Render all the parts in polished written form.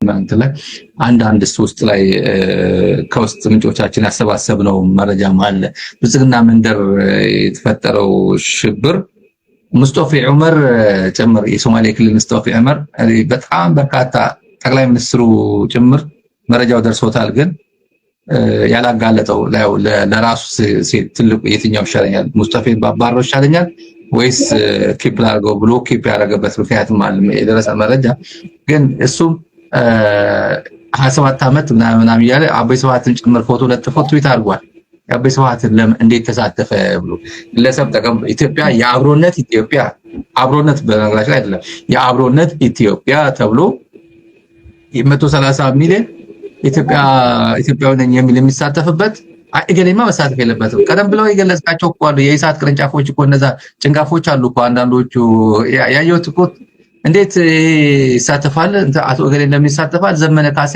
ኮመንት ላይ አንድ ውስጥ ላይ ከውስጥ ምንጮቻችን ያሰባሰብነው መረጃም አለ። ብልጽግና መንደር የተፈጠረው ሽብር ሙስጠፌ ዑመር ጭምር የሶማሌ ክልል ሙስጠፌ ዑመር በጣም በርካታ ጠቅላይ ሚኒስትሩ ጭምር መረጃው ደርሶታል። ግን ያላጋለጠው ለራሱ ትልቁ የትኛው ይሻለኛል ሙስጠፌን ባባረው ይሻለኛል ወይስ ኪፕ ላድርገው ብሎ ኪፕ ያደረገበት ምክንያቱም አለ የደረሰ መረጃ። ግን እሱም 27 ዓመት ምናምን እያለ አበይ ስብሃትን ጭምር ፎቶ ለጥፎ ትዊት አድርጓል። አበይ ስብሃትን እንዴት ተሳተፈ ብሎ ግለሰብ ጠቀም ኢትዮጵያ የአብሮነት ኢትዮጵያ አብሮነት በነገራችን ላይ አይደለም የአብሮነት ኢትዮጵያ ተብሎ 130 ሚሊዮን ኢትዮጵያዊ ነኝ የሚል የሚሳተፍበት እገሌማ መሳተፍ የለበትም። ቀደም ብለው የገለጻቸው እኮ አሉ የኢሳት ቅርንጫፎች እኮ እነዛ ጭንጋፎች አሉ እኮ አንዳንዶቹ ያየሁት እኮ እንዴት ይሳተፋል አቶ እገሌ እንደሚሳተፋል ዘመነ ካሴ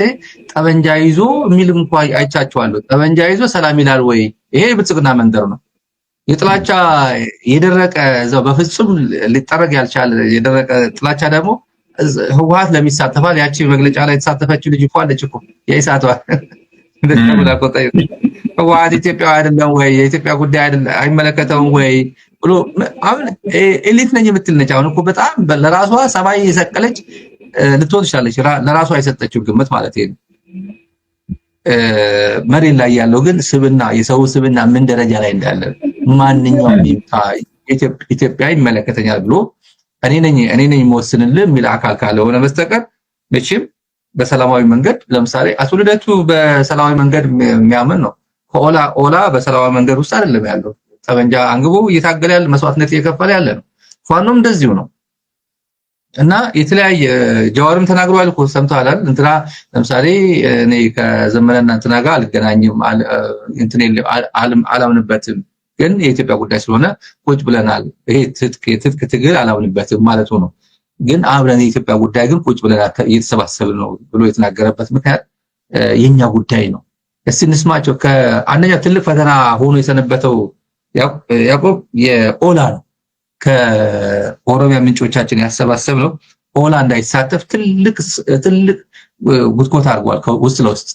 ጠበንጃ ይዞ የሚልም እንኳን አይቻቸዋለሁ። ጠበንጃ ይዞ ሰላም ይላል ወይ? ይሄ ብልጽግና መንደር ነው። የጥላቻ የደረቀ እዛው በፍጹም ሊጠረግ ያልቻለ የደረቀ ጥላቻ ደግሞ ህወሓት ለሚሳተፋል ያቺ መግለጫ ላይ የተሳተፈችው ልጅ እኮ አለች እኮ የኢሳቷ እንደተብላ ቆጣይ ህወሓት ኢትዮጵያ አይደለም ወይ የኢትዮጵያ ጉዳይ አይደለም አይመለከተውም ወይ ብሎ አሁን ኤሊት ነኝ የምትል ነች። አሁን እኮ በጣም ለራሷ ሰማይ የሰቀለች ልትወጥ ይችላለች ለራሷ የሰጠችው ግምት ማለት ነው። መሬት ላይ ያለው ግን ስብና የሰው ስብና ምን ደረጃ ላይ እንዳለ ማንኛውም ኢትዮጵያ ይመለከተኛል ብሎ እኔ ነኝ የምወስንልህ የሚል አካል ካልሆነ በስተቀር መቼም በሰላማዊ መንገድ ለምሳሌ አቶ ልደቱ በሰላማዊ መንገድ የሚያምን ነው። ኦላ በሰላማዊ መንገድ ውስጥ አይደለም ያለው ጠበንጃ አንግቦ እየታገለ ያለ መስዋዕትነት እየከፈለ ያለ ነው። ፋኖም እንደዚሁ ነው እና የተለያየ ጀዋርም ተናግሯል እኮ ሰምተዋል አይደል? እንትና ለምሳሌ እኔ ከዘመነና እንትና ጋር አልገናኝም አላምንበትም ግን የኢትዮጵያ ጉዳይ ስለሆነ ቁጭ ብለናል። ይሄ ትጥቅ ትግል አላምንበትም ማለቱ ነው። ግን አብረን የኢትዮጵያ ጉዳይ ግን ቁጭ ብለናል እየተሰባሰብን ነው ብሎ የተናገረበት ምክንያት የኛ ጉዳይ ነው። እስቲ እንስማቸው። ከአንደኛ ትልቅ ፈተና ሆኖ የሰነበተው ያዕቆብ የኦላ ነው። ከኦሮሚያ ምንጮቻችን ያሰባሰብነው ኦላ እንዳይሳተፍ ትልቅ ጉትጎታ አድርጓል። ውስጥ ለውስጥ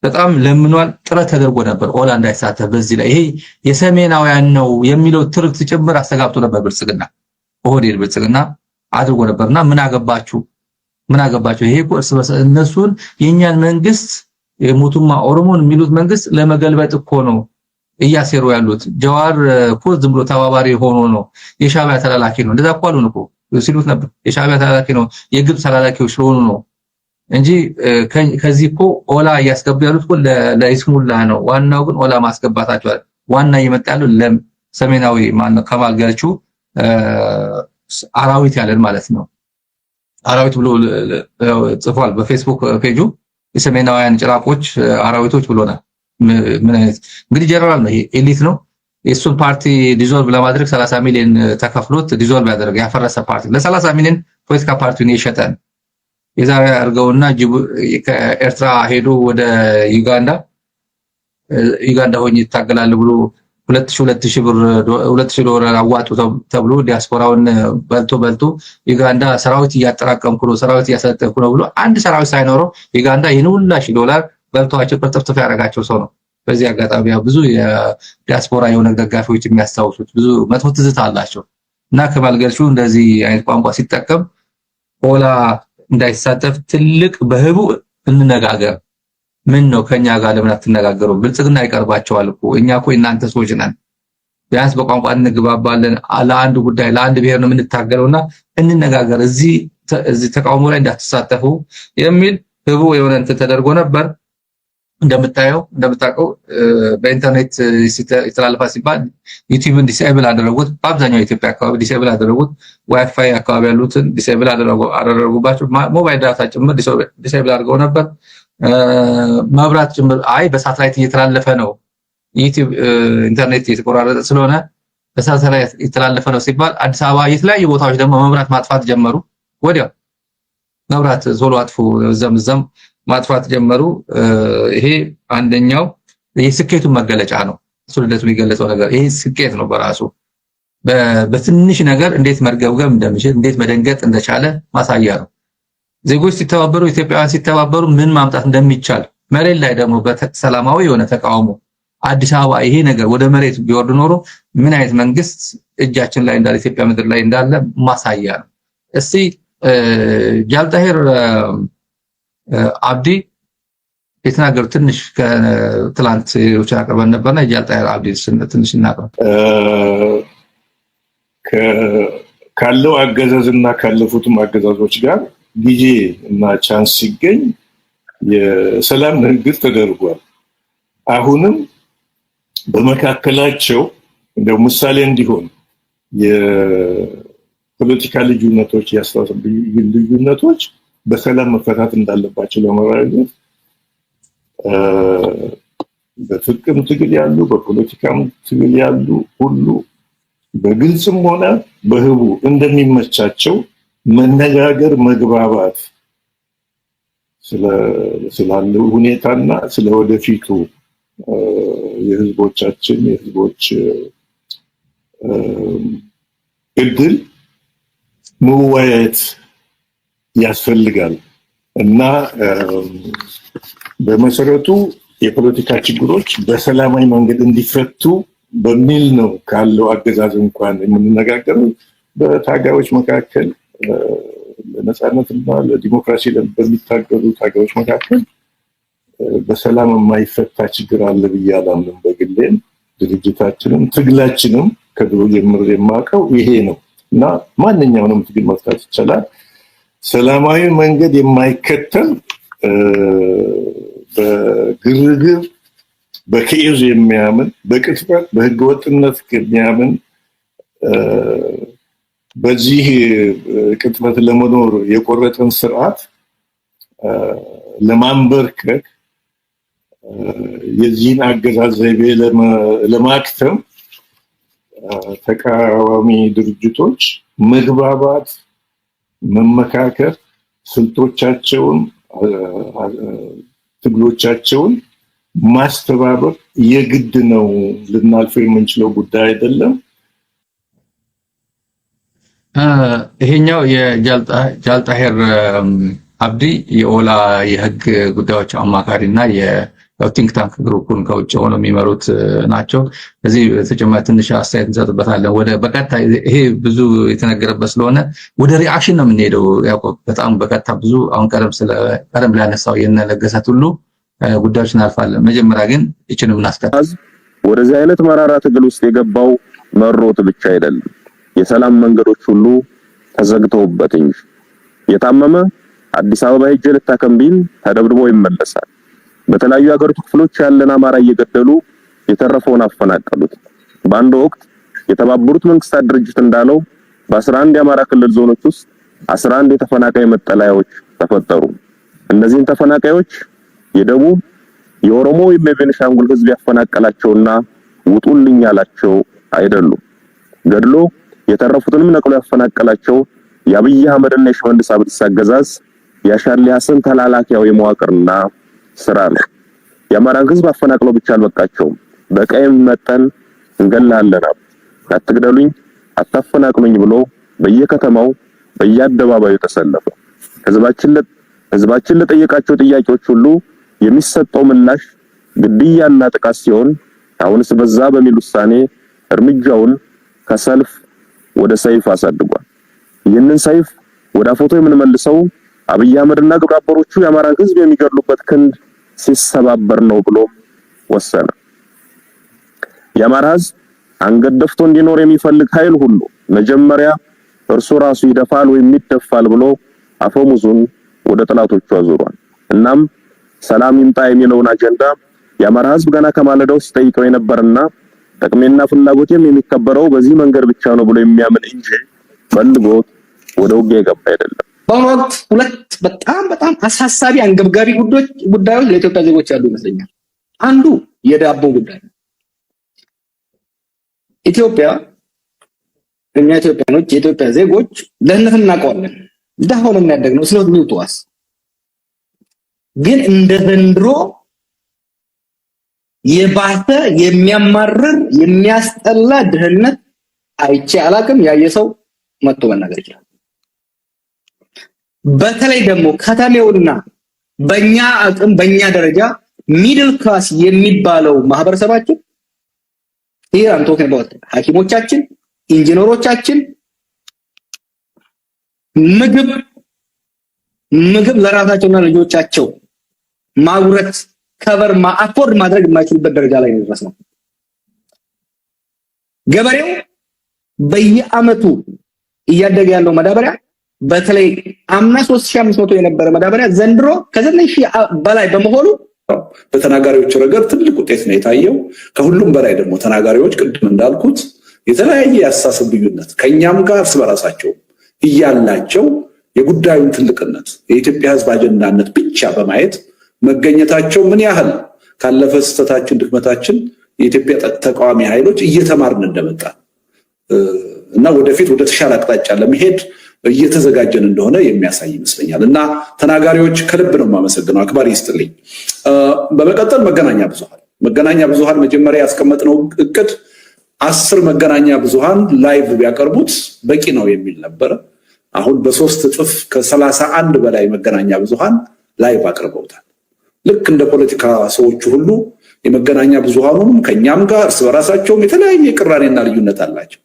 በጣም ለምኗል። ጥረት ተደርጎ ነበር ኦላ እንዳይሳተፍ። በዚህ ላይ ይሄ የሰሜናውያን ነው የሚለው ትርክት ጭምር አስተጋብቶ ነበር ብልጽግና ኦህዴድ ብልጽግና አድርጎ ነበርና ምን አገባችሁ ይሄ እኮ እርስ በርስ እነሱን የኛን መንግስት የሞቱማ ኦሮሞን የሚሉት መንግስት ለመገልበጥ እኮ ነው እያሴሩ ያሉት። ጀዋር እኮ ዝም ብሎ ተባባሪ ሆኖ ነው የሻዕቢያ ተላላኪ ነው እንደዛ እኮ አሉን እኮ ሲሉት ነበር። የሻዕቢያ ተላላኪ ነው የግብጽ ተላላኪዎች ስለሆኑ ነው እንጂ ከዚህ እኮ ኦላ እያስገቡ ያሉት እኮ ለይስሙላ ነው። ዋናው ግን ኦላ ማስገባታቸው ዋና እየመጣ ያለው ለሰሜናዊ ማነው ከማል ገልቹ አራዊት ያለን ማለት ነው። አራዊት ብሎ ጽፏል በፌስቡክ ፔጁ። የሰሜናውያን ጭራቆች አራዊቶች ብሎናል። ምን አይነት እንግዲህ ጀነራል ነው ይሄ ኤሊት ነው። የሱን ፓርቲ ዲዞልቭ ለማድረግ 30 ሚሊዮን ተከፍሎት ዲዞልቭ ያደረገ ያፈረሰ ፓርቲ ለ30 ሚሊዮን ፖለቲካ ፓርቲውን የሸጠን የዛሬ አድርገውና ከኤርትራ ሄዶ ወደ ዩጋንዳ ሆኜ ይታገላል ብሎ 2000 ዶላር አዋጡ ተብሎ ዲያስፖራውን በልቶ ዩጋንዳ ሰራዊት እያጠራቀምኩ ነው ሰራዊት እያሰለጠንኩ ነው ብሎ አንድ ሰራዊት ሳይኖረው ዩጋንዳ ይሄን ሁሉ ሺህ ዶላር በልቷቸው ቅርጥፍጥፍ ያደረጋቸው ሰው ነው። በዚህ አጋጣሚ ብዙ የዲያስፖራ የሆነ ደጋፊዎች የሚያስታውሱት ብዙ መጥፎ ትዝታ አላቸው እና ከማል ገልቹ እንደዚህ አይነት ቋንቋ ሲጠቀም ኦላ እንዳይሳተፍ ትልቅ በህቡ እንነጋገር ምን ነው ከኛ ጋር ለምን አትነጋገሩ? ብልጽግና ይቀርባቸዋል እኮ እኛ እኮ እናንተ ሰዎች ነን። ቢያንስ በቋንቋ እንግባባለን። ለአንድ ጉዳይ ለአንድ ብሔር ነው የምንታገለውና እንነጋገር። እዚህ ተቃውሞ ላይ እንዳትሳተፉ የሚል ህቡ የሆነ እንትን ተደርጎ ነበር። እንደምታውቀው በኢንተርኔት ይተላለፋ ሲባል ዩቲዩብን ዲስኤብል አደረጉት። በአብዛኛው የኢትዮጵያ አካባቢ ዲስኤብል አደረጉት። ዋይፋይ አካባቢ ያሉትን ዲስኤብል አደረጉባቸው። ሞባይል ዳታ ጭምር ዲስኤብል አድርገው ነበር። መብራት ጭምር በሳተላይት እየተላለፈ ነው ዩቲዩብ ኢንተርኔት የተቆራረጠ ስለሆነ በሳተላይት እየተላለፈ ነው ሲባል አዲስ አበባ የተለያዩ ቦታዎች ደግሞ መብራት ማጥፋት ጀመሩ። ወዲያው መብራት ዞሎ አጥፉ ዘምዘም ማጥፋት ጀመሩ። ይሄ አንደኛው የስኬቱን መገለጫ ነው። እሱ ልደቱ የሚገለጸው ነገር ይሄ ስኬት ነው በራሱ በትንሽ ነገር እንዴት መርገብገብ እንደሚችል እንዴት መደንገጥ እንደቻለ ማሳያ ነው። ዜጎች ሲተባበሩ ኢትዮጵያውያን ሲተባበሩ ምን ማምጣት እንደሚቻል መሬት ላይ ደግሞ በሰላማዊ የሆነ ተቃውሞ አዲስ አበባ ይሄ ነገር ወደ መሬት ቢወርድ ኖሮ ምን አይነት መንግስት እጃችን ላይ እንዳለ ኢትዮጵያ ምድር ላይ እንዳለ ማሳያ ነው። እስቲ ጃልጣሄር አብዲ የተናገሩ ትንሽ ከትላንት ሌሎችን አቅርበን ነበርና ጃልጣሄር አብዲ ትንሽ እናቅርብ። ካለው አገዛዝና ካለፉትም አገዛዞች ጋር ጊዜ እና ቻንስ ሲገኝ የሰላም ንግግር ተደርጓል። አሁንም በመካከላቸው እንደው ምሳሌ እንዲሆን የፖለቲካ ልዩነቶች ያስተሳሰብ ልዩነቶች በሰላም መፈታት እንዳለባቸው ለማረጋገጥ በፍቅም ትግል ያሉ በፖለቲካም ትግል ያሉ ሁሉ በግልጽም ሆነ በህቡ እንደሚመቻቸው መነጋገር መግባባት ስላለው ሁኔታና ስለወደፊቱ የህዝቦቻችን የህዝቦች እድል መወያየት ያስፈልጋል እና በመሰረቱ የፖለቲካ ችግሮች በሰላማዊ መንገድ እንዲፈቱ በሚል ነው ካለው አገዛዝ እንኳን የምንነጋገረው። በታጋዮች መካከል ለነጻነትና ለዲሞክራሲ በሚታገሉ ታጋዮች መካከል በሰላም የማይፈታ ችግር አለ ብዬ አላምንም። በግሌም ድርጅታችንም ትግላችንም ከድሮ ጀምሮ የማውቀው ይሄ ነው እና ማንኛውንም ትግል መፍታት ይቻላል። ሰላማዊ መንገድ የማይከተል በግርግር በኬዝ የሚያምን በቅጥፈት በህገወጥነት የሚያምን በዚህ ቅጥፈት ለመኖር የቆረጠን ስርዓት ለማንበርከክ የዚህን አገዛዝ ዘይቤ ለማክተም ተቃዋሚ ድርጅቶች መግባባት መመካከር ስልቶቻቸውን ትግሎቻቸውን ማስተባበር የግድ ነው። ልናልፈው የምንችለው ጉዳይ አይደለም። ይሄኛው የጃልጣሄር አብዲ የኦላ የህግ ጉዳዮች አማካሪና የቲንክ ታንክ ግሩፑን ከውጭ ሆነው የሚመሩት ናቸው። እዚህ ተጨማሪ ትንሽ አስተያየት እንሰጥበታለን። ወደ በቀጥታ ይሄ ብዙ የተነገረበት ስለሆነ ወደ ሪአክሽን ነው የምንሄደው። ያዕቆብ በጣም በቀጥታ ብዙ አሁን ቀደም ላይ ያነሳው የነለገሰት ሁሉ ጉዳዮች እናልፋለን። መጀመሪያ ግን እቺንም እናስቀጥል። ወደዚህ አይነት መራራ ትግል ውስጥ የገባው መሮት ብቻ አይደለም፣ የሰላም መንገዶች ሁሉ ተዘግተውበት እንጂ። የታመመ አዲስ አበባ ሄጄ ልታከም ቢል ተደብድቦ ይመለሳል። በተለያዩ ሀገሪቱ ክፍሎች ያለን አማራ እየገደሉ የተረፈውን አፈናቀሉት። በአንድ ወቅት የተባበሩት መንግስታት ድርጅት እንዳለው በ11 የአማራ ክልል ዞኖች ውስጥ 11 የተፈናቃይ መጠለያዎች ተፈጠሩ። እነዚህን ተፈናቃዮች የደቡብ የኦሮሞ ወይም የቤኒሻንጉል ህዝብ ያፈናቀላቸውና ውጡልኝ ያላቸው አይደሉም። ገድሎ የተረፉትንም ነቅሎ ያፈናቀላቸው የአብይ አህመድና የሽመልስ አብዲሳ አገዛዝ የሻሊ ሐሰን ተላላኪያዊ መዋቅርና ስራ ነው። የአማራን ህዝብ አፈናቅለው ብቻ አልበቃቸውም። በቀይም መጠን እንገላለን፣ አትግደሉኝ፣ አታፈናቅሉኝ ብሎ በየከተማው በየአደባባዩ ተሰለፈ። ህዝባችን ለጠየቃቸው ጥያቄዎች ሁሉ የሚሰጠው ምላሽ ግድያና ጥቃት ሲሆን አሁንስ በዛ በሚል ውሳኔ እርምጃውን ከሰልፍ ወደ ሰይፍ አሳድጓል። ይህንን ሰይፍ ወደ ፎቶ የምንመልሰው አብይ አህመድና ግብረ አበሮቹ የአማራን ህዝብ የሚገድሉበት ክንድ ሲሰባበር ነው ብሎ ወሰነ። የአማራ ህዝብ አንገት ደፍቶ እንዲኖር የሚፈልግ ኃይል ሁሉ መጀመሪያ እርሱ ራሱ ይደፋል ወይም ይደፋል ብሎ አፈሙዙን ወደ ጥላቶቹ አዙሯል። እናም ሰላም ይምጣ የሚለውን አጀንዳ የአማራ ህዝብ ገና ከማለዳው ሲጠይቀው የነበርና ጥቅሜና ፍላጎቴም የሚከበረው በዚህ መንገድ ብቻ ነው ብሎ የሚያምን እንጂ ፈልጎት ወደ ውጊያ የገባ አይደለም። በአሁኑ ወቅት ሁለት በጣም አሳሳቢ አንገብጋቢ ጉዳዮች ለኢትዮጵያ ዜጎች ያሉ ይመስለኛል። አንዱ የዳቦ ጉዳይ ነው። ኢትዮጵያ እኛ ኢትዮጵያኖች የኢትዮጵያ ዜጎች ደህንነትን እናውቀዋለን። ደሃው ነው የሚያደግነው ስለሆነ ሚውጣስ ግን እንደ ዘንድሮ የባሰ የሚያማርር የሚያስጠላ ድህነት አይቼ አላቅም። ያየ ሰው መጥቶ መናገር ይችላል። በተለይ ደግሞ ከተሜውና በእኛ አቅም በእኛ ደረጃ ሚድል ክላስ የሚባለው ማህበረሰባችን ይሄ አንቶከን ባወጣ ሐኪሞቻችን ኢንጂነሮቻችን ምግብ ለራሳቸውና ልጆቻቸው ማጉረት ከቨር አፎርድ ማድረግ የማይችሉበት ደረጃ ላይ ነው ድረስ ነው። ገበሬው በየአመቱ እያደገ ያለው ማዳበሪያ በተለይ አምና 3500 የነበረ ማዳበሪያ ዘንድሮ ከ9000 በላይ በመሆኑ በተናጋሪዎች ረገድ ትልቅ ውጤት ነው የታየው። ከሁሉም በላይ ደግሞ ተናጋሪዎች ቅድም እንዳልኩት የተለያየ ያሳሰብ ልዩነት ከኛም ጋር እርስ በራሳቸው እያላቸው የጉዳዩን ትልቅነት የኢትዮጵያ ሕዝብ አጀንዳነት ብቻ በማየት መገኘታቸው ምን ያህል ካለፈ ስህተታችን ድክመታችን የኢትዮጵያ ተቃዋሚ ኃይሎች እየተማርን እንደመጣ እና ወደፊት ወደ ተሻለ አቅጣጫ ለመሄድ እየተዘጋጀን እንደሆነ የሚያሳይ ይመስለኛል። እና ተናጋሪዎች ከልብ ነው የማመሰግነው፣ አክባሪ ይስጥልኝ። በመቀጠል መገናኛ ብዙሃን መጀመሪያ ያስቀመጥነው እቅድ 10 መገናኛ ብዙሃን ላይቭ ቢያቀርቡት በቂ ነው የሚል ነበር። አሁን በ3 እጥፍ ከ31 በላይ መገናኛ ብዙሃን ላይቭ አቅርበውታል። ልክ እንደ ፖለቲካ ሰዎቹ ሁሉ የመገናኛ ብዙሃኑም ከኛም ጋር እርስ በራሳቸውም የተለያየ ቅራኔና ልዩነት አላቸው።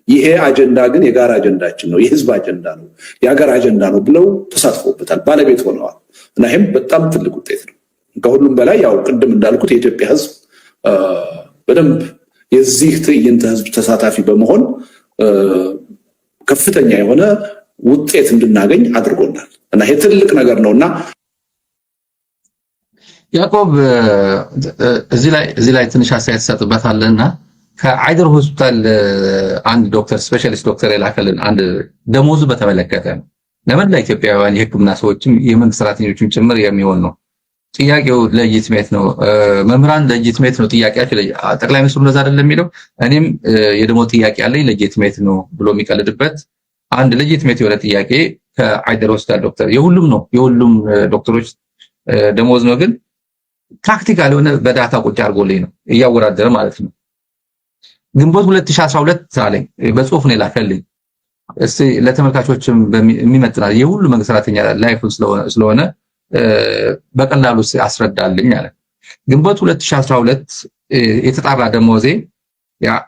ይሄ አጀንዳ ግን የጋራ አጀንዳችን ነው፣ የህዝብ አጀንዳ ነው፣ የሀገር አጀንዳ ነው ብለው ተሳትፎበታል፣ ባለቤት ሆነዋል። እና ይህም በጣም ትልቅ ውጤት ነው። ከሁሉም በላይ ያው ቅድም እንዳልኩት የኢትዮጵያ ህዝብ በደንብ የዚህ ትዕይንተ ህዝብ ተሳታፊ በመሆን ከፍተኛ የሆነ ውጤት እንድናገኝ አድርጎናል እና ይሄ ትልቅ ነገር ነውና ያዕቆብ እዚህ ላይ ትንሽ አስተያየት ሰጥበታለና ከአይደር ሆስፒታል አንድ ዶክተር ስፔሻሊስት ዶክተር የላከልን አንድ ደሞዙ በተመለከተ ነው። ለመላ ኢትዮጵያውያን የህክምና ሰዎችም የመንግስት ሰራተኞችም ጭምር የሚሆን ነው። ጥያቄው ለጂትሜት ነው። መምህራን ለጂትሜት ነው ጥያቄያቸው። ጠቅላይ ሚኒስትሩ እንደዛ አይደለም የሚለው እኔም የደሞዝ ጥያቄ አለኝ ለጂትሜት ነው ብሎ የሚቀልድበት አንድ ለጂትሜት የሆነ ጥያቄ ከአይደር ሆስፒታል ዶክተር የሁሉም ዶክተሮች ደሞዝ ነው፣ ግን ፕራክቲካል የሆነ በዳታ ቁጭ አድርጎልኝ ነው እያወራደረ ማለት ነው። ግንቦት 2012 አለኝ በጽሁፍ ነው የላከልኝ። እስቲ ለተመልካቾችም የሚመጥናል የሁሉ መንግስት ሰራተኛ ላይፍ ስለሆነ በቀላሉ አስረዳልኝ አለ። ግንቦት 2012 የተጣራ ደሞዜ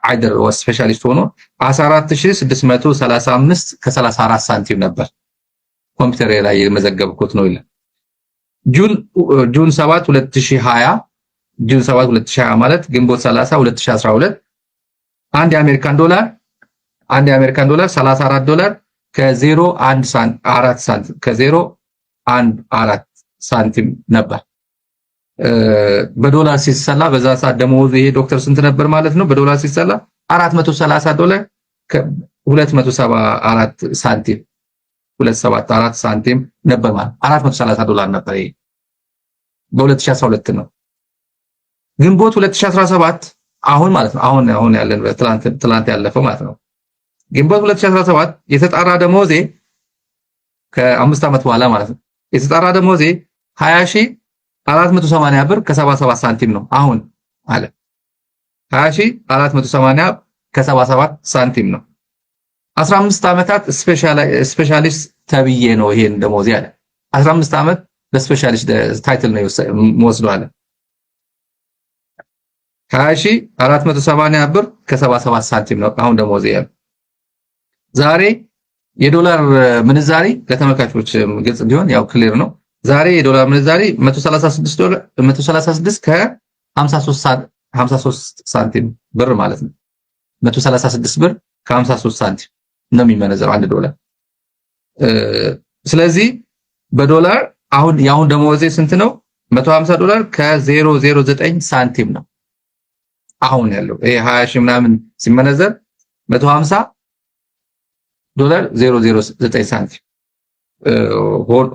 አይደር ስፔሻሊስት ሆኖ 14635 ከ34 ሳንቲም ነበር። ኮምፒውተር ላይ የመዘገብኩት ነው ይላል። ጁን 7 2020 ማለት ግንቦት 30 2012 አንድ የአሜሪካን ዶላር 34 ዶላር ከ0.14 ሳንቲም ነበር። በዶላር ሲሰላ በዛ ሰዓት ደሞዙ ይሄ ዶክተር ስንት ነበር ማለት ነው? በዶላር ሲሰላ 430 ዶላር ከ274 ሳንቲም 274 ሳንቲም ነበር ማለት 430 ዶላር ነበር። ይሄ በ2012 ነው። ግንቦት 2017 አሁን ማለት ነው አሁን ያለን ትላንት ያለፈው ማለት ነው። ግንቦት 2017 የተጣራ ደሞዜ ከ5 ዓመት በኋላ ማለት ነው የተጣራ ደሞዜ 20480 ብር ከ77 ሳንቲም ነው አሁን አለ። 20480 ከ77 ሳንቲም ነው። 15 ዓመታት ስፔሻሊስት ተብዬ ነው ይሄን ደሞዝ ያለ 15 ዓመት በስፔሻሊስት ታይትል ነው ወስዶ አለ። 20480 ብር ከ77 ሳንቲም ነው አሁን ደሞዝ ያለ። ዛሬ የዶላር ምንዛሪ ለተመልካቾች ግልጽ ቢሆን ያው ክሊር ነው። ዛሬ የዶላር ምንዛሪ 136 ከ53 ሳንቲም ብር ማለት ነው። 136 ብር ከ53 ሳንቲም ነው የሚመነዘረው አንድ ዶላር። ስለዚህ በዶላር አሁን ደሞዜ ስንት ነው? 150 ዶላር ከ009 ሳንቲም ነው አሁን ያለው። ይሄ 20 ሺህ ምናምን ሲመነዘር 150 ዶላር 009 ሳንቲም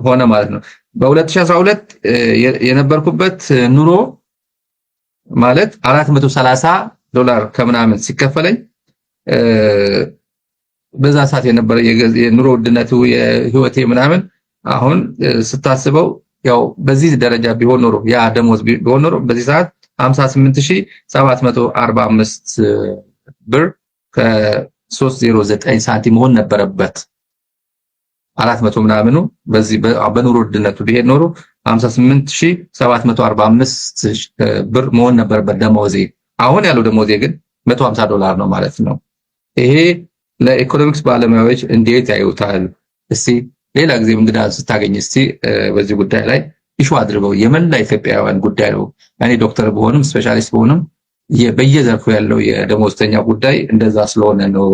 ሆነ ማለት ነው። በ2012 የነበርኩበት ኑሮ ማለት 430 ዶላር ከምናምን ሲከፈለኝ በዛ ሰዓት የነበረ የኑሮ ውድነቱ የህይወቴ ምናምን አሁን ስታስበው ያው በዚህ ደረጃ ቢሆን ኖሮ ያ ደሞዝ ቢሆን ኖሮ በዚህ ሰዓት 58745 ብር ከ309 ሳንቲም መሆን ነበረበት። 400 ምናምኑ በዚህ በኑሮ ውድነቱ ቢሄድ ኖሮ 58745 ብር መሆን ነበረበት ደሞዜ። አሁን ያለው ደሞዜ ግን $150 ነው ማለት ነው። ይሄ ለኢኮኖሚክስ ባለሙያዎች እንዴት ያዩታል? እስቲ ሌላ ጊዜ እንግዳ ስታገኝ እስቲ በዚህ ጉዳይ ላይ ኢሹ አድርገው። የመላ ኢትዮጵያውያን ጉዳይ ነው። እኔ ዶክተር ብሆንም ስፔሻሊስት ብሆንም በየዘርፉ ያለው የደሞዝተኛ ጉዳይ እንደዛ ስለሆነ ነው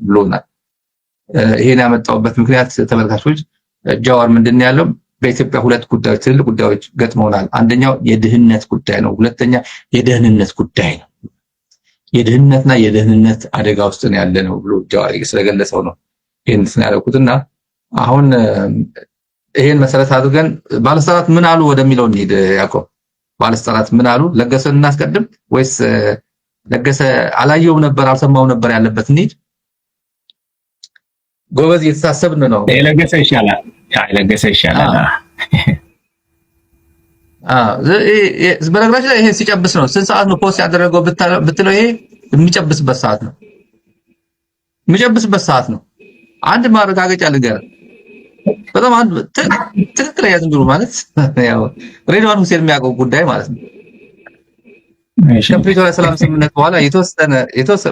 ብሎናል። ይሄን ያመጣውበት ምክንያት ተመልካቾች ጃዋር ምንድነው ያለው? በኢትዮጵያ ሁለት ጉዳዮች ትልቅ ጉዳዮች ገጥመውናል። አንደኛው የድህነት ጉዳይ ነው። ሁለተኛ የደህንነት ጉዳይ ነው። የድህነትና የደህንነት አደጋ ውስጥ ነው ያለ ነው ብሎ ጃዋር ስለገለጸው ነው ይሄን ያደረኩትና አሁን ይሄን መሰረት አድርገን ባለስልጣናት ምን አሉ ወደሚለው እንሂድ። ያዕቆብ ባለስልጣናት ምን አሉ? ለገሰን እናስቀድም ወይስ ለገሰ አላየውም ነበር አልሰማው ነበር ያለበት እንሂድ? ጎበዝ እየተሳሰብን ነው። ለገሰ ይሻላል። ለገሰ ይሻላል። በነገራችን ላይ ይሄ ሲጨብስ ነው። ስንት ሰዓት ነው ፖስት ያደረገው ብትለው ይሄ የሚጨብስበት ሰዓት ነው። የሚጨብስበት ሰዓት ነው። አንድ ማረጋገጫ ልንገርህ። በጣም አንድ ትክክለኛ ዝም ብሎ ማለት ያው ሬድዋን ሁሴን የሚያውቀው ጉዳይ ማለት ነው። ከፕሪቶሪያ ሰላም ስምምነት በኋላ የተወሰነ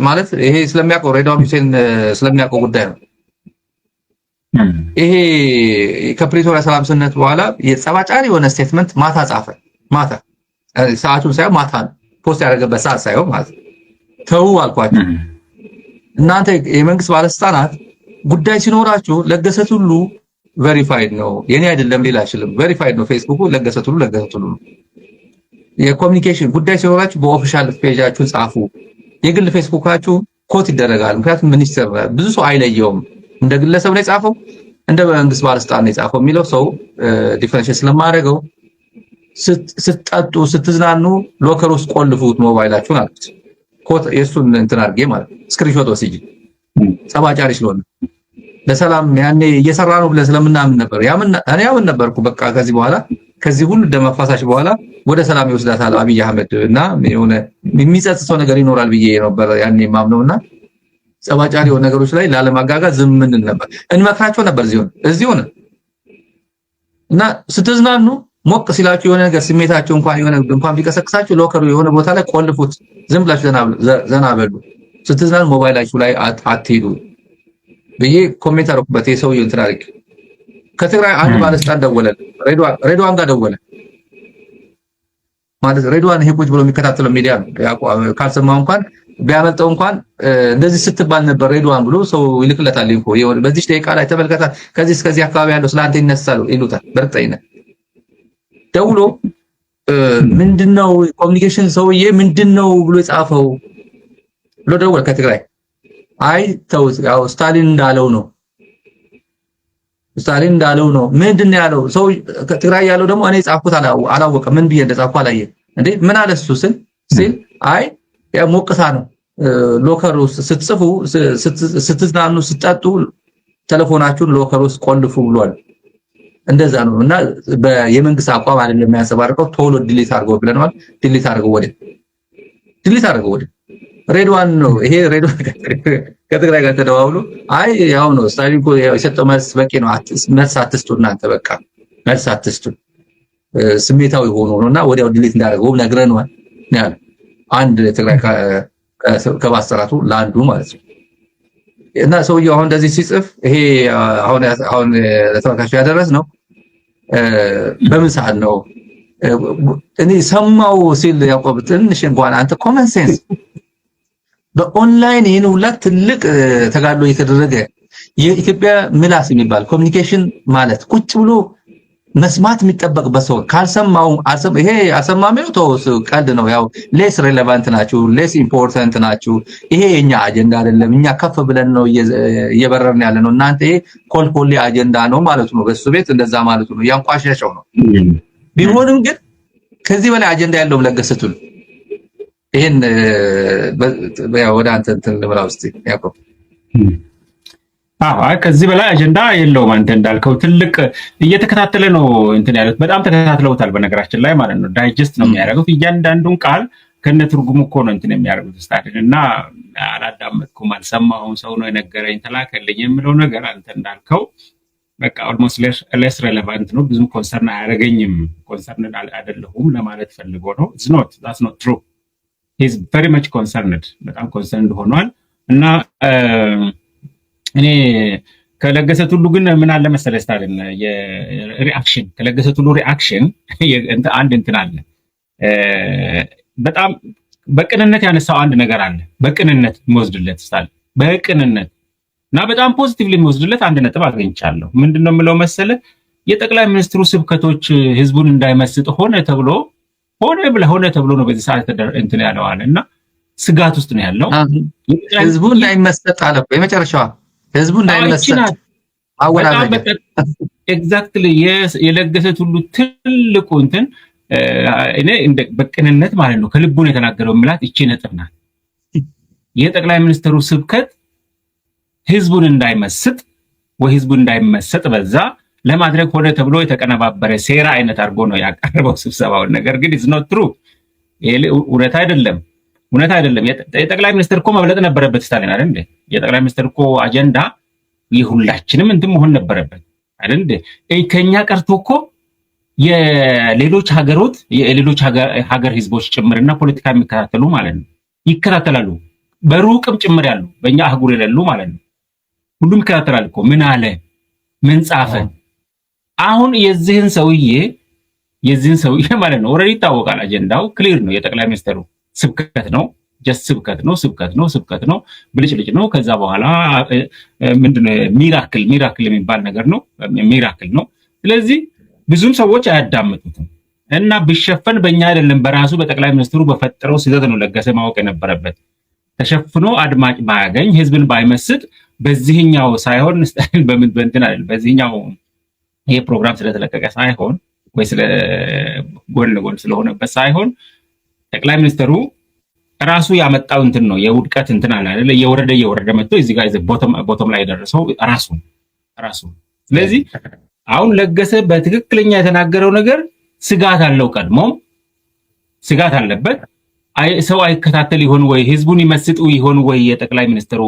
ማለት ይሄ ስለሚያውቀው ሬድዋን ሁሴን ስለሚያውቀው ጉዳይ ነው። ይሄ ከፕሪቶሪያ ሰላም ስምምነት በኋላ የጸባጫሪ የሆነ ስቴትመንት ማታ ጻፈ። ማታ ሰዓቱን ሳይሆን ማታ ፖስት ያደረገበት ሰዓት ሳይሆን ማለት ተው አልኳችሁ። እናንተ የመንግስት ባለስልጣናት ጉዳይ ሲኖራችሁ ለገሰት ሁሉ ቬሪፋይድ ነው፣ የኔ አይደለም ሊል አይችልም። ቬሪፋይድ ነው ፌስቡክ ለገሰት ሁሉ ነው። የኮሙኒኬሽን ጉዳይ ሲኖራችሁ በኦፊሻል ፔጃችሁ ጻፉ። የግል ፌስቡካችሁ ኮት ይደረጋል። ምክንያቱም ሚኒስትር ብዙ ሰው አይለየውም። እንደ ግለሰብ ነው የጻፈው እንደ መንግስት ባለስልጣን ነው የጻፈው የሚለው ሰው ዲፈረንሺየት ስለማደርገው ስትጠጡ ስትዝናኑ ሎከር ውስጥ ቆልፉት ሞባይላችሁን አልኩት። ኮት የሱን እንትን አድርጌ ማለት ስክሪንሾት ወስጄ ጸባጫሪ ስለሆነ ለሰላም ያኔ እየሰራ ነው ብለን ስለምናምን ነበር። እኔ ያምን ነበርኩ። በቃ ከዚህ ሁሉ ደመፋሳሽ በኋላ ወደ ሰላም ይወስዳታል አብይ አህመድ እና የሆነ የሚጸጽተው ነገር ይኖራል ብዬ ነበር ያኔ ማምነውና ጸባጫሪ የሆነ ነገሮች ላይ ላለማጋጋት ዝም ምን ነበር እንመክራቸው ነበር እዚሁ ነው እና ስትዝናኑ ሞቅ ሲላችሁ የሆነ ነገር ስሜታችሁ እንኳን ቢቀሰቅሳችሁ ሎከሩ የሆነ ቦታ ላይ ቆልፉት። ዝም ብላችሁ ዘና በሉ። ስትዝናኑ ሞባይላችሁ ላይ አትሄዱ ብዬ ኮሜንት አደረኩበት። የሰውዬው እንትን አድርጌ ከትግራይ አንድ ባለስልጣን ደወለ። ሬድዋን ጋር ደወለ ማለት ሬድዋን ይሄ ቁጭ ብሎ የሚከታተለው ሚዲያ ነው። ካልሰማው እንኳን ቢያመልጠው እንኳን እንደዚህ ስትባል ነበር ሬድዋን ብሎ ሰው ይልክለታል። ሊንኩ በዚህ ደቂቃ ላይ ተመልከታ፣ ከዚህ እስከዚህ አካባቢ ያለው ስላንተ ይነሳሉ ይሉታል። በርግጠኝነት ደውሎ ምንድነው ኮሙኒኬሽን ሰውዬ ምንድነው ብሎ የጻፈው ብሎ ደወለ ከትግራይ። አይ ተውት፣ ያው ስታሊን እንዳለው ነው ምንድነው ያለው ሰው ከትግራይ ያለው ደግሞ እኔ ጻፍኩት አላወቀም። ምን ብዬ እንደጻፍኩ አላየ እንዴ ምን አለ እሱ ሲል አይ ያ ሞቅታ ነው ሎከር ውስጥ ስትጽፉ ስትዝናኑ ስትጠጡ ቴሌፎናችሁን ሎከር ውስጥ ቆልፉ ብሏል። እንደዛ ነው እና የመንግስት አቋም አይደለም የሚያንጸባርቀው። ቶሎ ዲሊት አድርገው ብለናል። ዲሊት አድርገው ወደ ሬድዋን ነው ይሄ ሬድዋን ከትግራይ ጋር ተደዋውሎ አይ ያው ነው ስታሊን እኮ የሰጠው መልስ በቂ ነው፣ መልስ አትስጡ እናንተ በቃ መልስ አትስጡ ስሜታዊ ሆኖና ወዲያው ዲሊት እንዳደረገው ነግረናል ያለ አንድ ትግራይ ከባስተራቱ ለአንዱ ማለት ነው። እና ሰውየው አሁን እንደዚህ ሲጽፍ ይሄ አሁን ለተመልካቹ ያደረስ ነው በምን ሰዓት ነው እኔ ሰማው ሲል ያዕቆብ ትንሽ እንኳን አንተ ኮመን ሴንስ በኦንላይን ይሄን ሁላ ትልቅ ተጋድሎ እየተደረገ የኢትዮጵያ ምላስ የሚባል ኮሙኒኬሽን ማለት ቁጭ ብሎ መስማት የሚጠበቅበት ሰው ካልሰማው ይሄ አሰማሚው ተውስ ቀልድ ነው። ያው ሌስ ሬሌቫንት ናችሁ፣ ሌስ ኢምፖርታንት ናችሁ። ይሄ የኛ አጀንዳ አይደለም። እኛ ከፍ ብለን ነው እየበረርን ያለ ነው። እናንተ ይሄ ኮልኮሌ አጀንዳ ነው ማለት ነው። በሱ ቤት እንደዛ ማለት ነው። ያንቋሸሸው ነው። ቢሆንም ግን ከዚህ በላይ አጀንዳ ያለው ለገሰቱ ይሄን ወደ አንተ እንትን ልምራ ውስጥ ያቆም ከዚህ በላይ አጀንዳ የለውም። አንተ እንዳልከው ትልቅ እየተከታተለ ነው እንትን ያሉት በጣም ተከታትለውታል። በነገራችን ላይ ማለት ነው ዳይጀስት ነው የሚያደርጉት እያንዳንዱን ቃል ከነ ትርጉሙ እኮ ነው እንትን የሚያደርጉት ስታዲን እና አላዳመጥኩም አልሰማሁም ሰው ነው የነገረኝ ተላከልኝ የምለው ነገር አንተ እንዳልከው በቃ ኦልሞስት ሌስ ሬሌቫንት ነው፣ ብዙም ኮንሰርን አያደርገኝም፣ ኮንሰርን አይደለሁም ለማለት ፈልጎ ነው። that's not true. he's very much concerned፣ በጣም ኮንሰርንድ ሆኗል። እና እኔ ከለገሰ ቱሉ ግን ምን አለ መሰለህ ስታሊን የሪአክሽን ከለገሰ ቱሉ ሪአክሽን አንድ እንትን አለ በጣም በቅንነት ያነሳው አንድ ነገር አለ። በቅንነት የሚወስድለት ስታሊን በቅንነት እና በጣም ፖዚቲቭሊ የሚወስድለት አንድ ነጥብ አግኝቻለሁ። ምንድነው የምለው መሰለህ የጠቅላይ ሚኒስትሩ ስብከቶች ህዝቡን እንዳይመስጥ ሆነ ተብሎ ነው በዚህ ሰዓት እንትን ያለዋል እና ስጋት ውስጥ ነው ያለው። ህዝቡን እንዳይመስጥ አለ የመጨረሻዋ ህዝቡን እንዳይመስጥ አወራረደ ኤግዛክትሊ የለገሰት ሁሉ ትልቁ እንትን እኔ በቅንነት ማለት ነው ከልቡ ነው የተናገረው ምላት እቺ ነጥብ ናት። የጠቅላይ ሚኒስትሩ ስብከት ህዝቡን እንዳይመስጥ ወይ ህዝቡን እንዳይመስጥ በዛ ለማድረግ ሆነ ተብሎ የተቀነባበረ ሴራ አይነት አድርጎ ነው ያቀረበው ስብሰባውን። ነገር ግን is not true እውነት አይደለም። የጠቅላይ ሚኒስትር እኮ መብለጥ ነበረበት ስታሊን አይደል እንዴ? የጠቅላይ ሚኒስትር እኮ አጀንዳ የሁላችንም እንትን መሆን ነበረበት አይደል እንዴ? ከኛ ቀርቶ እኮ የሌሎች ሀገር ህዝቦች ጭምርና ፖለቲካ የሚከታተሉ ማለት ነው ይከታተላሉ። በሩቅም ጭምር ያሉ በእኛ አህጉር የሌሉ ማለት ነው ሁሉም ይከታተላል እኮ ምን አለ ምን ጻፈ። አሁን የዚህን ሰውዬ ማለት ነው ኦሬዲ ይታወቃል። አጀንዳው ክሊር ነው። የጠቅላይ ሚኒስትሩ ስብከት ነው፣ ጀስት ስብከት ነው፣ ብልጭልጭ ነው። ከዛ በኋላ ምንድነው ሚራክል የሚባል ነገር ነው፣ ሚራክል ነው። ስለዚህ ብዙም ሰዎች አያዳምጡትም እና ቢሸፈን በእኛ አይደለም በራሱ በጠቅላይ ሚኒስትሩ በፈጠረው ስህተት ነው ለገሰ ማወቅ የነበረበት። ተሸፍኖ አድማጭ ባያገኝ ህዝብን ባይመስጥ በዚህኛው ሳይሆን በእንትን አይደል በዚህኛው ይሄ ፕሮግራም ስለተለቀቀ ሳይሆን ወይ ስለ ጎን ስለሆነበት ሳይሆን ጠቅላይ ሚኒስትሩ ራሱ ያመጣው እንትን ነው የውድቀት እንትን አለ አይደል እየወረደ መጥቶ እዚህ ጋር ቦቶም ላይ የደረሰው ራሱ። ስለዚህ አሁን ለገሰ በትክክለኛ የተናገረው ነገር ስጋት አለው፣ ቀድሞም ስጋት አለበት። ሰው አይከታተል ይሆን ወይ ህዝቡን ይመስጡ ይሆን ወይ የጠቅላይ ሚኒስትሩ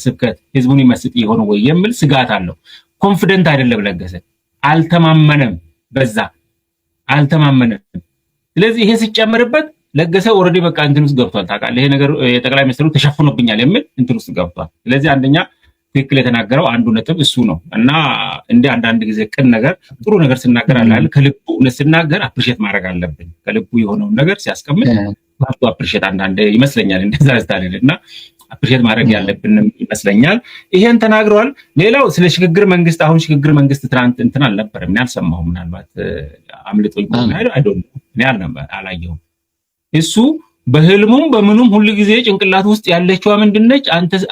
ስብከት ህዝቡን ይመስጥ ይሆን ወይ የሚል ስጋት አለው። ኮንፊደንት አይደለም ለገሰ፣ አልተማመነም። ስለዚህ ይሄ ሲጨመርበት ለገሰ ኦሬዲ በቃ እንትን ውስጥ ገብቷል። ታውቃለህ ይሄ ነገር የጠቅላይ ሚኒስትሩ ተሸፍኖብኛል የሚል እንትን ውስጥ ገብቷል። ስለዚህ አንደኛ ትክክል የተናገረው አንዱ ነጥብ እሱ ነው እና እንደ አንዳንድ ጊዜ ቅን ነገር ጥሩ ነገር ስናገር አላል ከልቡ ስናገር አፕሪሺየት ማድረግ አለብን። ከልቡ የሆነውን ነገር ሲያስቀምጥ ባቱ አፕሪሺየት አንዳንድ ይመስለኛል እንደዛ ስታለልና አፕሪሺየት ማድረግ ያለብን ይመስለኛል። ይሄን ተናግረዋል። ሌላው ስለ ሽግግር መንግስት አሁን ሽግግር መንግስት ትናንት እንትን አልነበረም እኔ አልሰማሁም። ምናልባት አምልጦኝ ከሆነ እኔ አላየሁም። እሱ በህልሙም በምኑም ሁሉ ጊዜ ጭንቅላት ውስጥ ያለችው ምንድነች?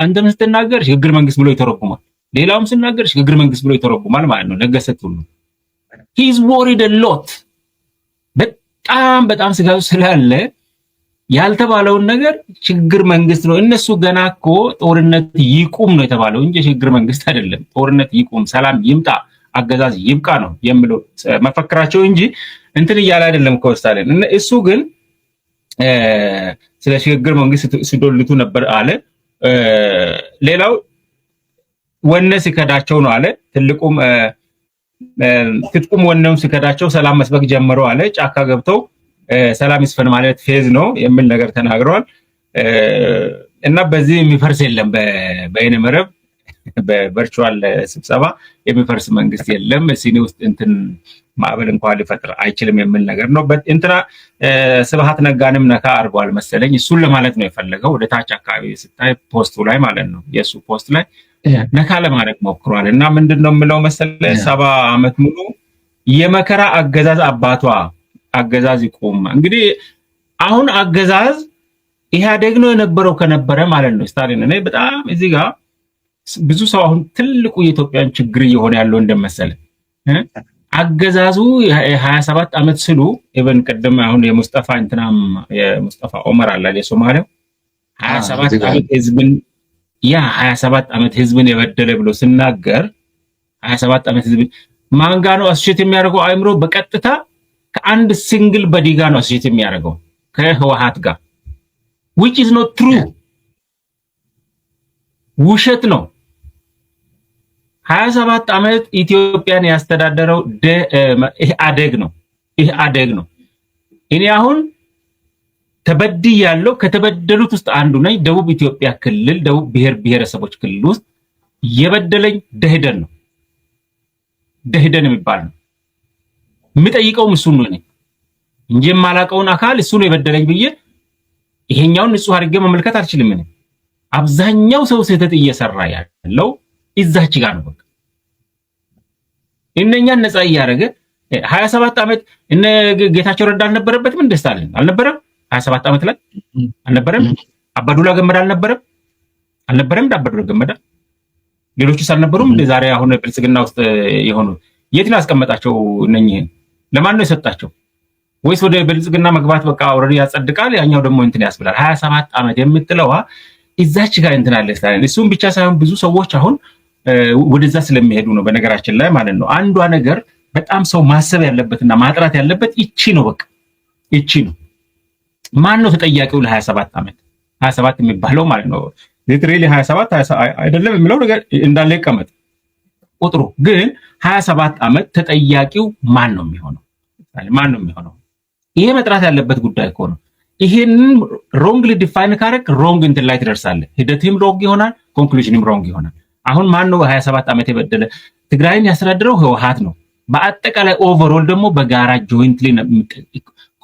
አንተም ስትናገር ሽግግር መንግስት ብሎ ይተረጉማል፣ ሌላውም ሲናገር ሽግግር መንግስት ብሎ ይተረጉማል ማለት ነው። ለገሰት ሁሉ he's worried a lot በጣም ስጋት ስላለ ያልተባለውን ነገር ሽግግር መንግስት ነው። እነሱ ገና እኮ ጦርነት ይቁም ነው የተባለው እንጂ ሽግግር መንግስት አይደለም። ጦርነት ይቁም፣ ሰላም ይምጣ፣ አገዛዝ ይብቃ ነው የሚለው መፈክራቸው እንጂ እንትን እያለ አይደለም ከወስታለን። እሱ ግን ስለ ሽግግር መንግስት ሲዶልቱ ነበር አለ። ሌላው ወነ ሲከዳቸው ነው አለ። ትጥቁም ወነውም ሲከዳቸው ሰላም መስበክ ጀመሩ አለ። ጫካ ገብተው ሰላም ይስፈን ማለት ፌዝ ነው የሚል ነገር ተናግረዋል። እና በዚህ የሚፈርስ የለም በይነ መረብ በቨርቹዋል ስብሰባ የሚፈርስ መንግስት የለም። ሲኒ ውስጥ እንትን ማዕበል እንኳን ሊፈጥር አይችልም የሚል ነገር ነው። እንትና ስብሃት ነጋንም ነካ አድርጓል መሰለኝ። እሱን ለማለት ነው የፈለገው። ወደ ታች አካባቢ ስታይ ፖስቱ ላይ ማለት ነው የሱ ፖስት ላይ ነካ ለማድረግ ሞክሯል። እና ምንድነው የምለው መሰለህ 70 ዓመት ሙሉ የመከራ አገዛዝ አባቷ አገዛዝ ይቆም። እንግዲህ አሁን አገዛዝ ኢህአዴግ ነው የነበረው ከነበረ ማለት ነው ስታሊን። እኔ በጣም እዚህ ጋር ብዙ ሰው አሁን ትልቁ የኢትዮጵያን ችግር እየሆነ ያለው እንደመሰለ አገዛዙ 27 ዓመት ስሉ ኢቨን ቀደም አሁን የሙስጠፋ ኦመር አለ የሶማሊያው 27 ዓመት ህዝብን 27 ዓመት ህዝብን የበደለ ብሎ ሲናገር 27 ዓመት ህዝብን ማንጋ ነው አስሽት የሚያደርገው አይምሮ በቀጥታ ከአንድ ሲንግል በዲጋ ነው አስሽት የሚያደርገው ከህወሓት ጋር which is not true ውሸት ነው። 27 ዓመት ኢትዮጵያን ያስተዳደረው ኢህአዴግ ነው። ኢህአዴግ ነው። እኔ አሁን ተበድያለሁ። ከተበደሉት ውስጥ አንዱ ነኝ። ደቡብ ኢትዮጵያ ክልል ደቡብ ብሔረሰቦች ክልል ውስጥ የበደለኝ ደህደን ነው። ደህደን የሚባል ነው። የምጠይቀው እሱን ነው እንጂ የማላውቀውን አካል እሱ ነው የበደለኝ ብዬ ይሄኛውን ንጹህ አድርጌ መመልከት አልችልም። አብዛኛው ሰው ስህተት እየሰራ ያለው እዛች ጋር ነው። በቃ እነኛን ነፃ እያደረገ 27 ዓመት እነ ጌታቸው ረዳ አልነበረበትም? እንደስታለን አልነበረም? 27 ዓመት ላይ አልነበረም? አባዱላ ገመዳ አልነበረም? አባዱላ ገመዳ ሌሎችስ አልነበሩም? እንደ ዛሬ አሁን ብልጽግና ውስጥ የሆኑ የት ነው ያስቀመጣቸው? እነኚህን ለማን ነው የሰጣቸው? ወይስ ወደ ብልጽግና መግባት በቃ ኦልሬዲ ያጸድቃል፣ ያኛው ደግሞ እንትን ያስብላል? 27 ዓመት የምትለዋ እዛች ጋር እንትን አለ። እሱም ብቻ ሳይሆን ብዙ ሰዎች አሁን ወደዛ ስለሚሄዱ ነው በነገራችን ላይ ማለት ነው። አንዷ ነገር በጣም ሰው ማሰብ ያለበትና ማጥራት ያለበት እቺ ነው። በቃ እቺ ነው። ማን ነው ተጠያቂው ለ27 ዓመት? 27 የሚባለው ማለት ነው ሊትራሊ 27 አይደለም የሚለው ነገር እንዳለ ይቀመጥ ቁጥሩ። ግን 27 ዓመት ተጠያቂው ማን ነው የሚሆነው? ማን ነው የሚሆነው? ይሄ መጥራት ያለበት ጉዳይ እኮ ነው። ይሄንን ሮንግሊ ዲፋይን ካረክ ሮንግ እንትን ላይ ትደርሳለህ። ሂደትህም ሮንግ ይሆናል፣ ኮንክሉዥንም ሮንግ ይሆናል። አሁን ማን ነው 27 ዓመት የበደለ? ትግራይን ያስተዳድረው ህወሓት ነው። በአጠቃላይ ኦቨርኦል ደግሞ በጋራ ጆይንትሊ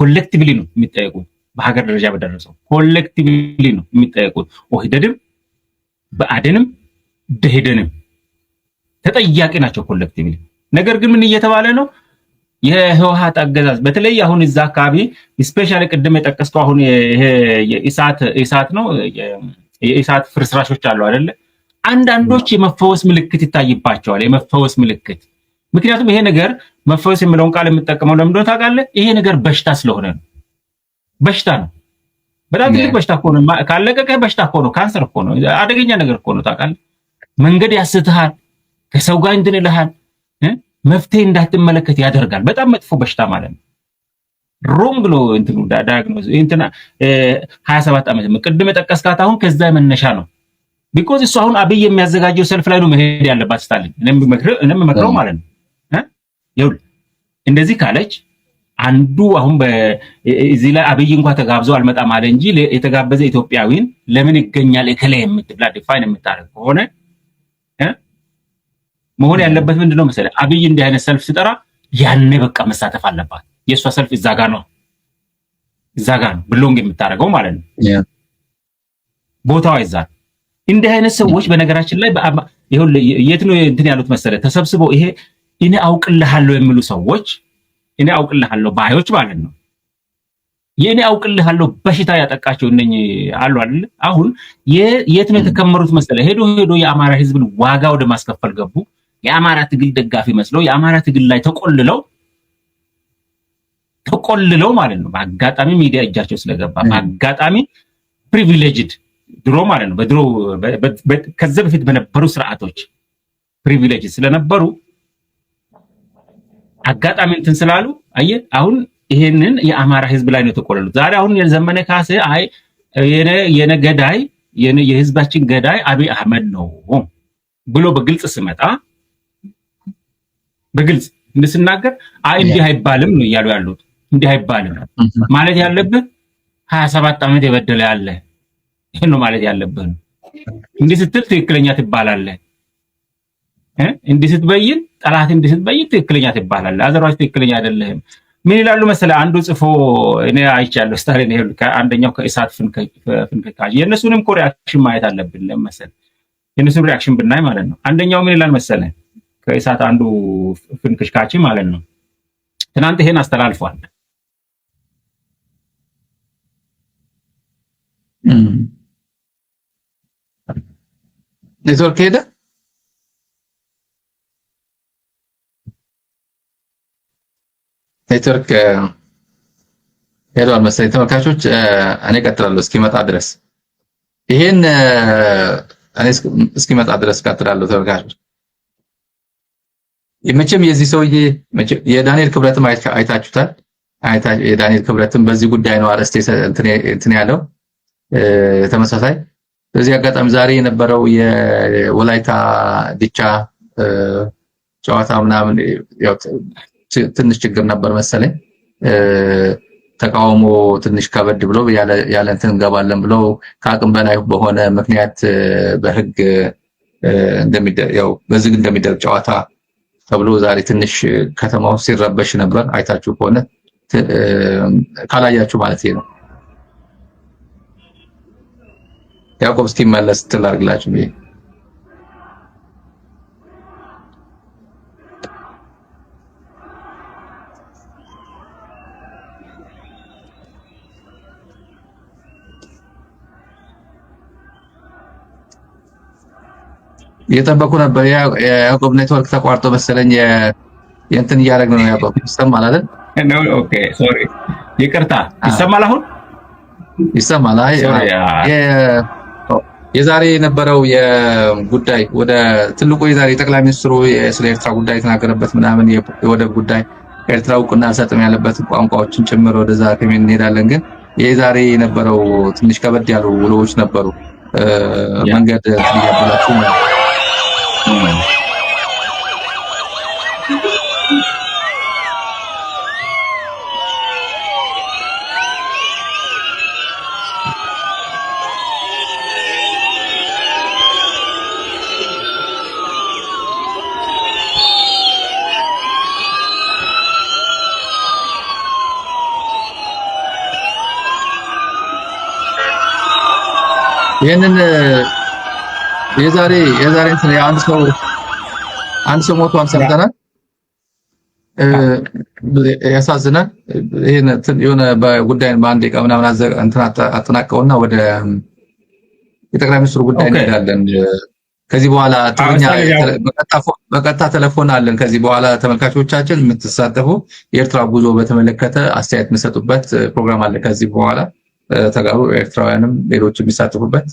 ኮሌክቲቭሊ ነው የሚጠየቁት። በሀገር ደረጃ በደረሰው ኮሌክቲቭሊ ነው የሚጠየቁት። ኦህዴድም በአዴንም ደኢህዴንም ተጠያቂ ናቸው ኮሌክቲቭሊ። ነገር ግን ምን እየተባለ ነው? የህወሓት አገዛዝ በተለይ አሁን እዛ አካባቢ ስፔሻሊ ቅድም የጠቀስከው አሁን ይሄ የኢሳት ነው የኢሳት ፍርስራሾች አሉ አይደለ? አንዳንዶች የመፈወስ ምልክት ይታይባቸዋል። የመፈወስ ምልክት ምክንያቱም ይሄ ነገር መፈወስ የሚለውን ቃል የምጠቀመው ለምን እንደሆነ ታውቃለህ? ይሄ ነገር በሽታ ስለሆነ ነው። በሽታ ነው። በጣም ትልቅ በሽታ እኮ ነው። ካለቀቀ በሽታ እኮ ነው። ካንሰር እኮ ነው። አደገኛ ነገር እኮ ነው። ታውቃለህ? መንገድ ያስትሃል፣ ከሰው ጋር እንትን ይልሃል፣ መፍትሄ እንዳትመለከት ያደርጋል። በጣም መጥፎ በሽታ ማለት ነው። ሮንግ ነው እንትኑ ዳያግኖዝ እንትና 27 ዓመት ቅድም የጠቀስካት አሁን ከዛ መነሻ ነው። ቢኮዝ እሱ አሁን አብይ የሚያዘጋጀው ሰልፍ ላይ ነው መሄድ ያለባት ስታልን እኔም መክረው ማለት ነው። ይኸውልህ እንደዚህ ካለች አንዱ አሁን በዚህ ላይ አብይ እንኳን ተጋብዞ አልመጣም አለ እንጂ የተጋበዘ ኢትዮጵያዊን ለምን ይገኛል እከለ የምትብላ ዲፋይን የምታደርግ ከሆነ መሆን ያለበት ምንድነው መሰለህ? አብይ እንዲህ አይነት ሰልፍ ሲጠራ ያኔ በቃ መሳተፍ አለባት። የሷ ሰልፍ እዛ ጋር ነው ብሎንግ የምታደርገው ማለት ነው። ቦታው እዛ። እንዲህ አይነት ሰዎች በነገራችን ላይ ይኸውልህ የት ነው እንትን ያሉት መሰለህ? ተሰብስበው ይሄ እኔ አውቅልሃለሁ የሚሉ ሰዎች እኔ አውቅልሃለሁ ባዮች ማለት ነው። የኔ አውቅልሃለሁ በሽታ ያጠቃቸው እነኚህ አሉ አይደል? አሁን የት ነው የተከመሩት መሰለህ? ሄዶ የአማራ ህዝብን ዋጋ ወደ ማስከፈል ገቡ። የአማራ ትግል ደጋፊ መስለው የአማራ ትግል ላይ ተቆልለው ማለት ነው። በአጋጣሚ ሚዲያ እጃቸው ስለገባ በአጋጣሚ ፕሪቪሌጅድ ድሮ ማለት ነው። በድሮ ከዛ በፊት በነበሩ ስርዓቶች ፕሪቪሌጅ ስለነበሩ አጋጣሚ እንትን ስላሉ አየህ አሁን ይሄንን የአማራ ህዝብ ላይ ነው የተቆለሉት። ዛሬ አሁን የዘመነ ካሴ አይ የነ ገዳይ የህዝባችን ገዳይ አብይ አህመድ ነው ብሎ በግልጽ ስመጣ በግልጽ እንድስናገር አይ እንዲህ አይባልም ነው እያሉ ያሉት። እንዲህ አይባልም ማለት ያለብህ 27 ዓመት የበደለ ያለ ይሄን ነው ማለት ያለብህ። እንዲህ ስትል ትክክለኛ ትባላለህ። እንዲህ ስትበይን ጠላት እንዲህ ስትበይን ትክክለኛ ትባላለህ። አዘራዎች ትክክለኛ አይደለህም። ምን ይላሉ መሰለህ? አንዱ ጽፎ እኔ አይቻለሁ ስታሊን ይሄ አንደኛው ከኢሳት ፍንክካጅ የነሱንም ሪአክሽን ማየት አለብን ለመሰለህ። የነሱን ሪአክሽን ብናይ ማለት ነው። አንደኛው ምን ይላል መሰለህ? ከኢሳት አንዱ ፍንክካች ማለት ነው ትናንት ይሄን አስተላልፏል። ኔትወርክ ሄደ ኔትወርክ ሄዷል መሰለኝ። ተመልካቾች እኔ እቀጥላለሁ እስኪመጣ ድረስ ይሄን እኔ እስኪመጣ ድረስ እቀጥላለሁ ተመልካቾች። መቼም የዚህ ሰውዬ የዳንኤል ክብረትም አይታችሁታል። የዳንኤል ክብረትም በዚህ ጉዳይ ነው አረስቴ እንትን ያለው ተመሳሳይ። በዚህ አጋጣሚ ዛሬ የነበረው የወላይታ ዲቻ ጨዋታ ምናምን ያው ትንሽ ችግር ነበር መሰለኝ። ተቃውሞ ትንሽ ከበድ ብሎ ያለ እንትን እንገባለን ብሎ ከአቅም በላይ በሆነ ምክንያት በህግ ያው በዝግ እንደሚደረግ ጨዋታ ተብሎ ዛሬ ትንሽ ከተማው ሲረበሽ ነበር። አይታችሁ ከሆነ ካላያችሁ ማለት ነው። ያዕቆብ እስኪመለስ ትላርግላችሁ ብዬ እየጠበኩ ነበር። ያዕቆብ ኔትወርክ ተቋርጦ መሰለኝ የእንትን እያደረግን ነው። ያዕቆብ ይሰማል አይደል? ኦኬ ሶሪ፣ ይቅርታ። ይሰማል አሁን? ይሰማል። አይ የዛሬ የነበረው የጉዳይ ወደ ትልቁ የዛሬ ጠቅላይ ሚኒስትሩ ስለ ኤርትራ ጉዳይ የተናገረበት ምናምን የወደብ ጉዳይ ኤርትራ እውቅና አልሰጥም ያለበት ቋንቋዎችን ጭምር ወደዛ ከምን እንሄዳለን። ግን የዛሬ የነበረው ትንሽ ከበድ ያሉ ውሎች ነበሩ። መንገድ ያበላችሁ ነው። ይሄንን የዛሬ እንትን አንድ ሰው ሞቷን ሰምተናል። ያሳዝናል። ይሄን የሆነ በጉዳይን በአንድ ደቂቃ ምናምን እንትን አጠናቀውና ወደ የጠቅላይ ሚኒስትሩ ጉዳይ እንሄዳለን። ከዚህ በኋላ ትግርኛ በቀጥታ ቴሌፎን አለን። ከዚህ በኋላ ተመልካቾቻችን የምትሳተፉ የኤርትራ ጉዞ በተመለከተ አስተያየት የምትሰጡበት ፕሮግራም አለ። ከዚህ በኋላ ተጋሩ ኤርትራውያንም ሌሎች የሚሳተፉበት